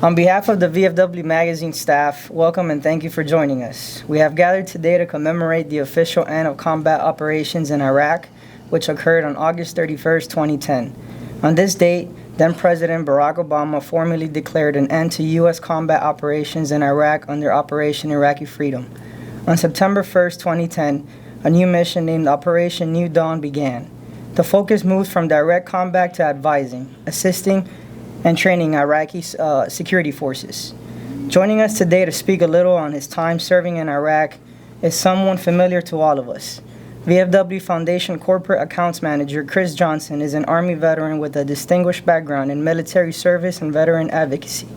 On behalf of the VFW magazine staff, welcome and thank you for joining us. We have gathered today to commemorate the official end of combat operations in Iraq, which occurred on August 31st, 2010. On this date, then President Barack Obama formally declared an end to U.S. combat operations in Iraq under Operation Iraqi Freedom. On September 1st, 2010, a new mission named Operation New Dawn began. The focus moved from direct combat to advising, assisting, and training Iraqi security forces. Joining us today to speak a little on his time serving in Iraq is someone familiar to all of us. VFW Foundation Corporate Accounts Manager Chris Johnson is an Army veteran with a distinguished background in military service and veteran advocacy.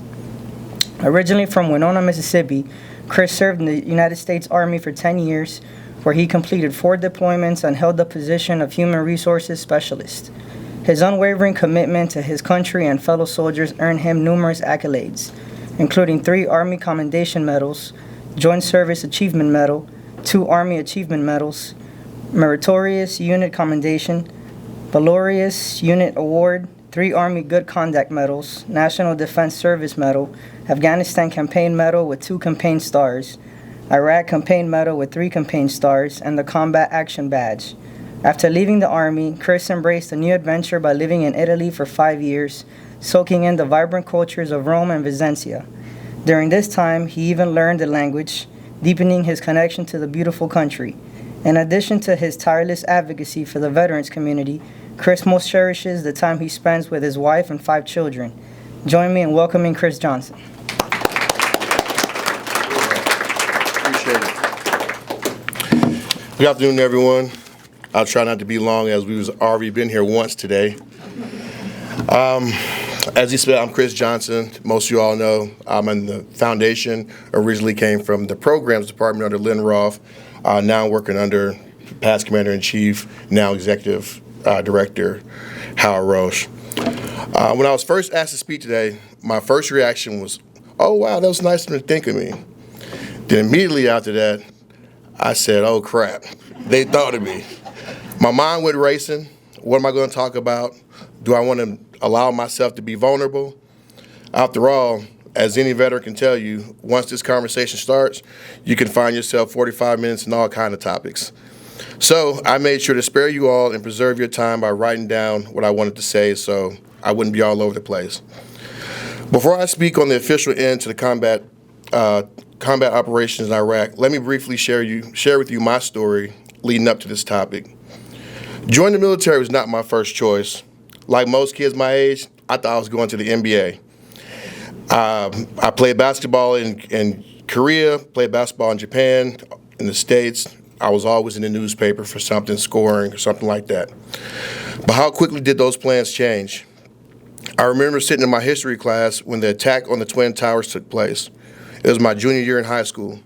Originally from Winona, Mississippi, Chris served in the United States Army for 10 years, where he completed 4 deployments and held the position of Human Resources Specialist. His unwavering commitment to his country and fellow soldiers earned him numerous accolades, including 3 Army Commendation Medals, Joint Service Achievement Medal, 2 Army Achievement Medals, Meritorious Unit Commendation, Valorous Unit Award, 3 Army Good Conduct Medals, National Defense Service Medal, Afghanistan Campaign Medal with 2 Campaign Stars, Iraq Campaign Medal with 3 Campaign Stars, and the Combat Action Badge. After leaving the Army, Chris embraced a new adventure by living in Italy for 5 years, soaking in the vibrant cultures of Rome and Vicentia. During this time, he even learned the language, deepening his connection to the beautiful country. In addition to his tireless advocacy for the veterans community, Chris most cherishes the time he spends with his wife and 5 children. Join me in welcoming Chris Johnson. Appreciate it. Good afternoon, everyone. I'll try not to be long, as we've already been here once today. As he said, I'm Chris Johnson. Most of you all know I'm in the foundation. Originally came from the programs department under Lynn Roth. Now working under past Commander-in-Chief, now Executive Director Howard Roche. When I was first asked to speak today, my first reaction was, oh, wow, that was nice of them to think of me. Then immediately after that, I said, oh, crap, they thought of me. My mind went racing. What am I going to talk about? Do I want to allow myself to be vulnerable? After all, as any veteran can tell you, once this conversation starts, you can find yourself 45 minutes in all kinds of topics. So I made sure to spare you all and preserve your time by writing down what I wanted to say so I wouldn't be all over the place. Before I speak on the official end to the combat operations in Iraq, let me briefly share with you my story leading up to this topic. Joining the military was not my first choice. Like most kids my age, I thought I was going to the NBA. I played basketball in Korea, played basketball in Japan, in the States. I was always in the newspaper for something, scoring or something like that. But how quickly did those plans change? I remember sitting in my history class when the attack on the Twin Towers took place. It was my junior year in high school.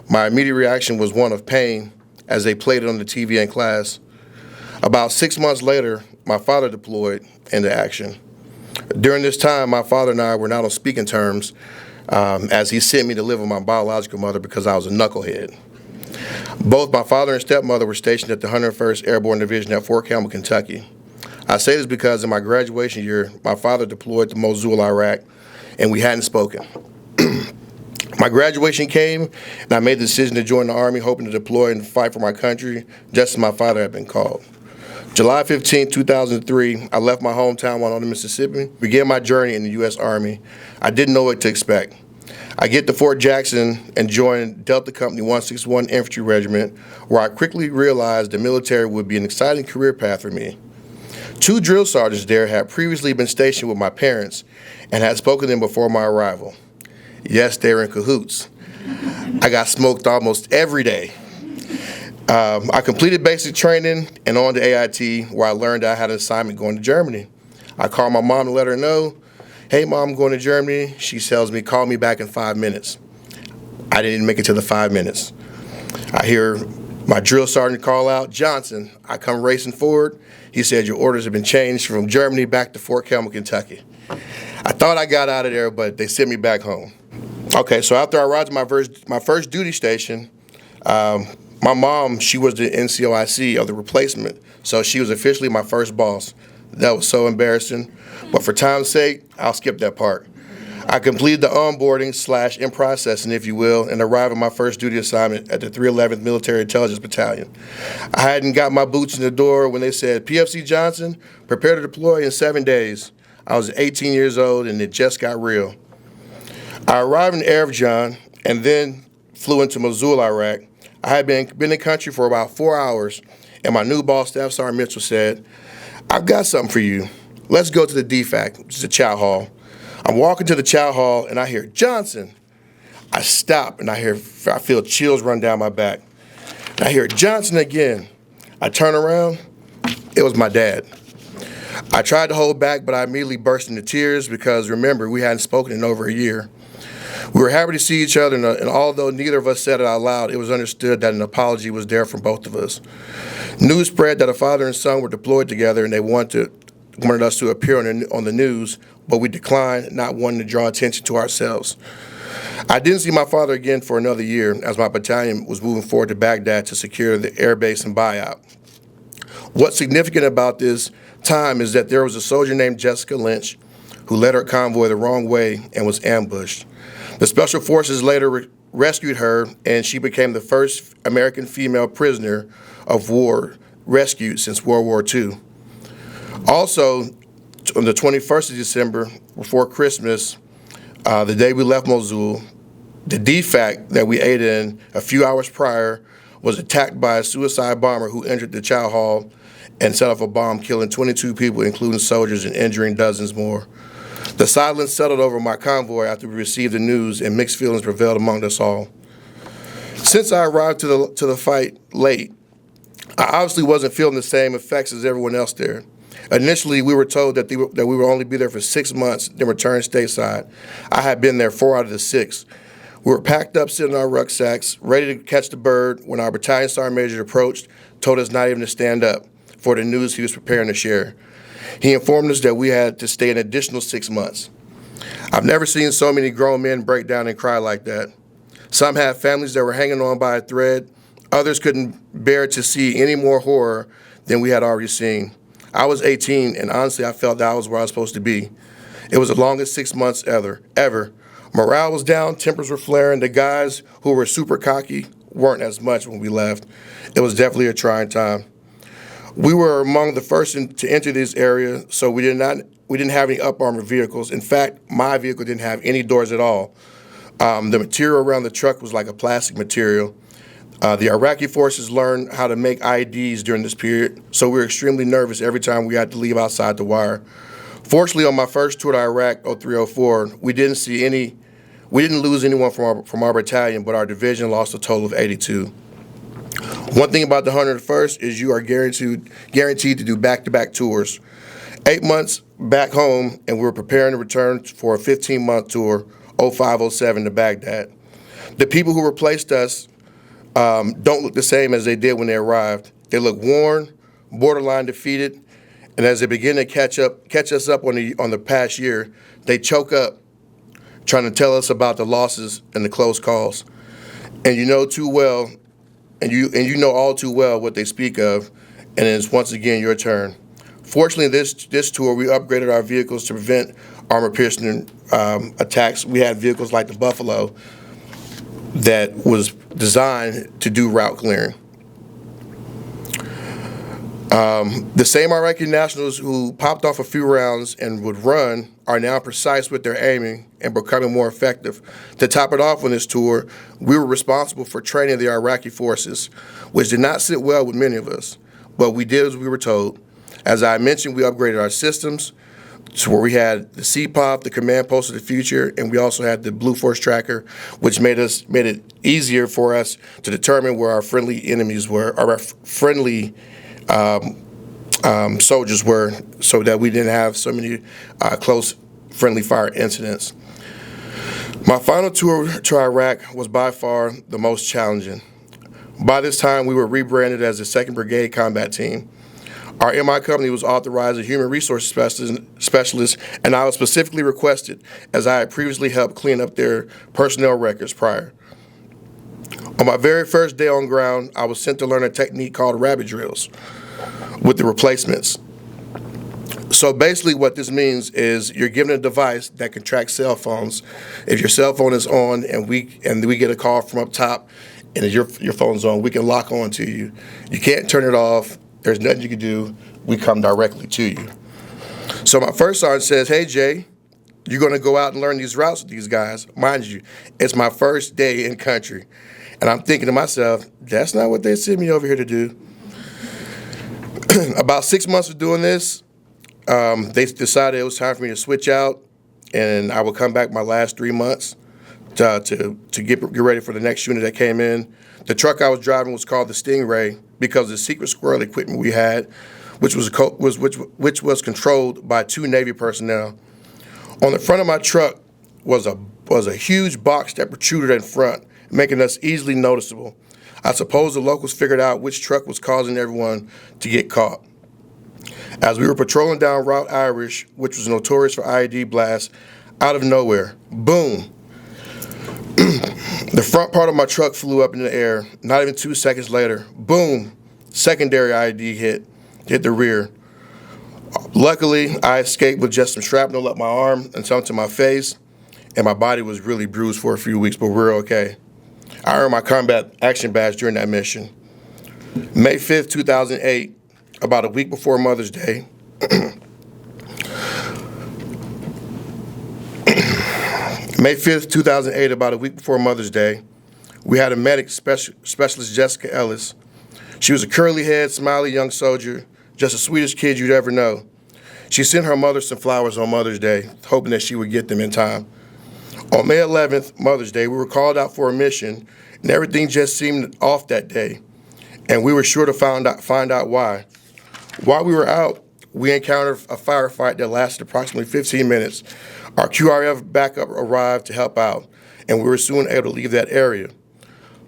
My immediate reaction was one of pain as they played it on the TV in class. About 6 months later, my father deployed into action. During this time, my father and I were not on speaking terms, as he sent me to live with my biological mother because I was a knucklehead. Both my father and stepmother were stationed at the 101st Airborne Division at Fort Campbell, Kentucky. I say this because in my graduation year, my father deployed to Mosul, Iraq, and we hadn't spoken. My graduation came, and I made the decision to join the Army, hoping to deploy and fight for my country, just as my father had been called. July 15, 2003, I left my hometown, Winona, Mississippi, began my journey in the U.S. Army. I didn't know what to expect. I get to Fort Jackson and joined Delta Company 161 Infantry Regiment, where I quickly realized the military would be an exciting career path for me. 2 drill sergeants there had previously been stationed with my parents and had spoken to them before my arrival. Yes, they were in cahoots. I got smoked almost every day. I completed basic training and on to AIT, where I learned I had an assignment going to Germany. I called my mom to let her know, hey, Mom, I'm going to Germany. She tells me, call me back in 5 minutes. I didn't make it to the 5 minutes. I hear my drill sergeant call out, Johnson. I come racing forward. He said, your orders have been changed from Germany back to Fort Campbell, Kentucky. I thought I got out of there, but they sent me back home. Okay, so after I arrived at my first duty station, my mom, she was the NCOIC of the replacement, so she was officially my first boss. That was so embarrassing, but for time's sake, I'll skip that part. I completed the onboarding / in processing, if you will, and arrived at my first duty assignment at the 311th Military Intelligence Battalion. I hadn't got my boots in the door when they said, PFC Johnson, prepare to deploy in 7 days. I was 18 years old and it just got real. I arrived in Erevjan and then flew into Mosul, Iraq. I had been in the country for about 4 hours, and my new boss, Staff Sergeant Mitchell, said, I've got something for you. Let's go to the DFAC, which is the chow hall. I'm walking to the chow hall, and I hear, Johnson. I stop, and I feel chills run down my back. And I hear, Johnson again. I turn around. It was my dad. I tried to hold back, but I immediately burst into tears because, remember, we hadn't spoken in over a year. We were happy to see each other, and although neither of us said it out loud, it was understood that an apology was there from both of us. News spread that a father and son were deployed together, and they wanted us to appear on the news, but we declined, not wanting to draw attention to ourselves. I didn't see my father again for another year as my battalion was moving forward to Baghdad to secure the air base and buyout. What's significant about this time is that there was a soldier named Jessica Lynch who led her convoy the wrong way and was ambushed. The Special Forces later rescued her, and she became the first American female prisoner of war rescued since World War II. Also, on the 21st of December, before Christmas, the day we left Mosul, the DFAC that we ate in a few hours prior was attacked by a suicide bomber who entered the chow hall and set off a bomb, killing 22 people, including soldiers, and injuring dozens more. The silence settled over my convoy after we received the news, and mixed feelings prevailed among us all. Since I arrived to the fight late, I obviously wasn't feeling the same effects as everyone else there. Initially, we were told that we would only be there for 6 months, then return stateside. I had been there 4 out of the 6. We were packed up, sitting in our rucksacks, ready to catch the bird when our battalion sergeant major approached, told us not even to stand up for the news he was preparing to share. He informed us that we had to stay an additional 6 months. I've never seen so many grown men break down and cry like that. Some had families that were hanging on by a thread. Others couldn't bear to see any more horror than we had already seen. I was 18, and honestly, I felt that I was where I was supposed to be. It was the longest 6 months ever. Morale was down, tempers were flaring. The guys who were super cocky weren't as much when we left. It was definitely a trying time. We were among the first to enter this area, so we didn't have any up-armored vehicles. In fact, my vehicle didn't have any doors at all. The material around the truck was like a plastic material. The Iraqi forces learned how to make IEDs during this period, so we were extremely nervous every time we had to leave outside the wire. Fortunately, on my first tour to Iraq, 0304, we didn't lose anyone from our battalion, but our division lost a total of 82. One thing about the 101st is you are guaranteed to do back-to-back tours. 8 months back home, and we were preparing to return for a 15-month tour, 05-07 to Baghdad. The people who replaced us don't look the same as they did when they arrived. They look worn, borderline defeated, and as they begin to catch us up on the past year, they choke up, trying to tell us about the losses and the close calls. And you know too well, and you know all too well what they speak of, and it's once again your turn. Fortunately, this tour we upgraded our vehicles to prevent armor-piercing attacks. We had vehicles like the Buffalo that was designed to do route clearing. The same Iraqi nationals who popped off a few rounds and would run are now precise with their aiming and becoming more effective. To top it off on this tour, we were responsible for training the Iraqi forces, which did not sit well with many of us, but we did as we were told. As I mentioned, we upgraded our systems to where we had the CPOP, the Command Post of the Future, and we also had the Blue Force Tracker, which made it easier for us to determine where our friendly enemies were, or our friendly soldiers were, so that we didn't have so many close friendly fire incidents. My final tour to Iraq was by far the most challenging. By this time, we were rebranded as the 2nd Brigade Combat Team. Our MI company was authorized as a human resource specialist, and I was specifically requested as I had previously helped clean up their personnel records prior. On my very first day on ground, I was sent to learn a technique called rabbit drills with the replacements. So basically what this means is you're given a device that can track cell phones. If your cell phone is on and we get a call from up top and if your phone's on, we can lock on to you. You can't turn it off. There's nothing you can do. We come directly to you. So my first sergeant says, "Hey, Jay, you're going to go out and learn these routes with these guys." Mind you, it's my first day in country. And I'm thinking to myself, that's not what they sent me over here to do. About 6 months of doing this, they decided it was time for me to switch out, and I would come back my last 3 months to get ready for the next unit that came in. The truck I was driving was called the Stingray because of the secret squirrel equipment we had, which was controlled by 2 Navy personnel. On the front of my truck was a huge box that protruded in front, making us easily noticeable. I suppose the locals figured out which truck was causing everyone to get caught. As we were patrolling down Route Irish, which was notorious for IED blasts, out of nowhere, boom, the front part of my truck flew up in the air. Not even 2 seconds later, boom, secondary IED hit the rear. Luckily, I escaped with just some shrapnel up my arm and some to my face, and my body was really bruised for a few weeks, but we're okay. I earned my combat action badge during that mission. May 5th, 2008, about a week before Mother's Day, May 5th, 2008, about a week before Mother's Day, we had a medic specialist, Jessica Ellis. She was a curly-haired, smiley young soldier, just the sweetest kid you'd ever know. She sent her mother some flowers on Mother's Day, hoping that she would get them in time. On May 11th, Mother's Day, we were called out for a mission, and everything just seemed off that day, and we were sure to find out why. While we were out, we encountered a firefight that lasted approximately 15 minutes. Our QRF backup arrived to help out, and we were soon able to leave that area.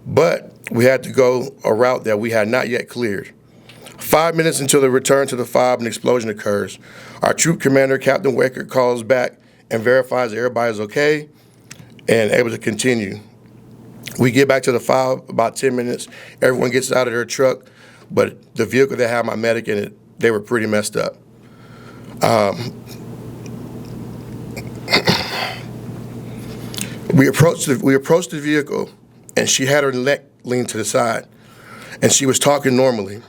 But we had to go a route that we had not yet cleared. 5 minutes until the return to the fob, an explosion occurs. Our troop commander, Captain Waker, calls back and verifies that everybody's okay and able to continue. We get back to the fob about 10 minutes. Everyone gets out of their truck, but the vehicle that had my medic in it, they were pretty messed up. We approached the vehicle, and she had her neck leaned to the side, and she was talking normally.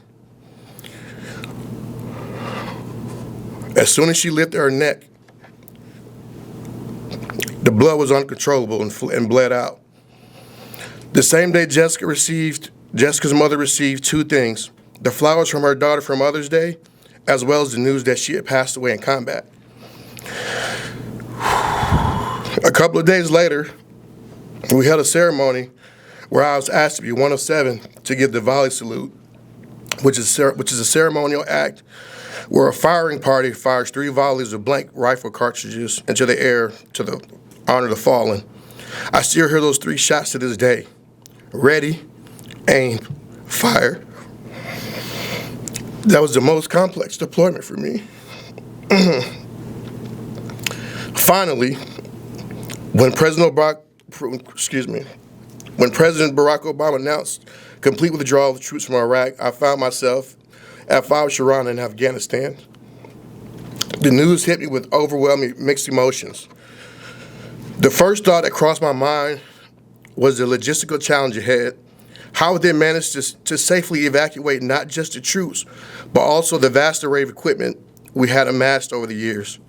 As soon as she lifted her neck, the blood was uncontrollable and bled out. The same day, Jessica's mother received 2 things: the flowers from her daughter for Mother's Day, as well as the news that she had passed away in combat. A couple of days later, we held a ceremony where I was asked to be one of 7 to give the volley salute, which is a ceremonial act where a firing party fires 3 volleys of blank rifle cartridges into the air to honor the fallen. I still hear those 3 shots to this day. Ready, aim, fire. That was the most complex deployment for me. Finally, when President Barack Obama announced complete withdrawal of the troops from Iraq, I found myself at Fab Sharana in Afghanistan. The news hit me with overwhelming mixed emotions. The first thought that crossed my mind was the logistical challenge ahead. How would they manage to safely evacuate not just the troops, but also the vast array of equipment we had amassed over the years?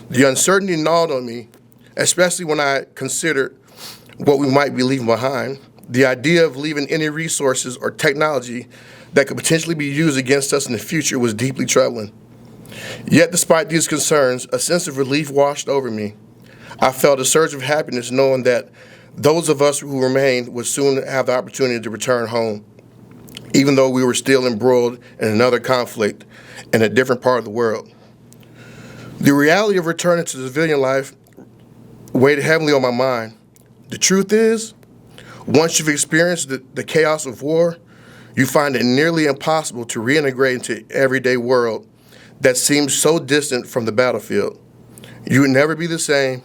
The uncertainty gnawed on me, especially when I considered what we might be leaving behind. The idea of leaving any resources or technology that could potentially be used against us in the future was deeply troubling. Yet, despite these concerns, a sense of relief washed over me. I felt a surge of happiness knowing that those of us who remained would soon have the opportunity to return home, even though we were still embroiled in another conflict in a different part of the world. The reality of returning to civilian life weighed heavily on my mind. The truth is, once you've experienced the chaos of war, you find it nearly impossible to reintegrate into everyday world that seems so distant from the battlefield. You would never be the same.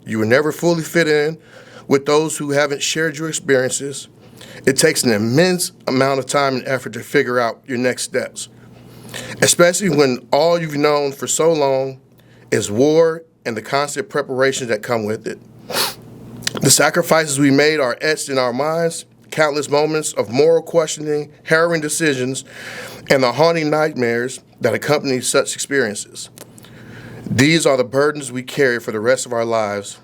You would never fully fit in with those who haven't shared your experiences. It takes an immense amount of time and effort to figure out your next steps. especially when all you've known for so long is war and the constant preparations that come with it. The sacrifices we made are etched in our minds, countless moments of moral questioning, harrowing decisions, and the haunting nightmares that accompany such experiences. These are the burdens we carry for the rest of our lives.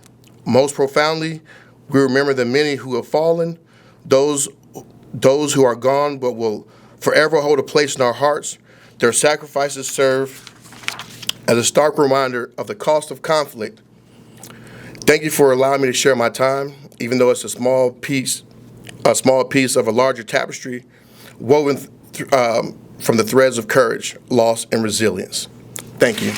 Most profoundly, we remember the many who have fallen, those who are gone but will forever hold a place in our hearts. Their sacrifices serve as a stark reminder of the cost of conflict. Thank you for allowing me to share my time, even though it's a small piece of a larger tapestry woven from the threads of courage, loss, and resilience. Thank you.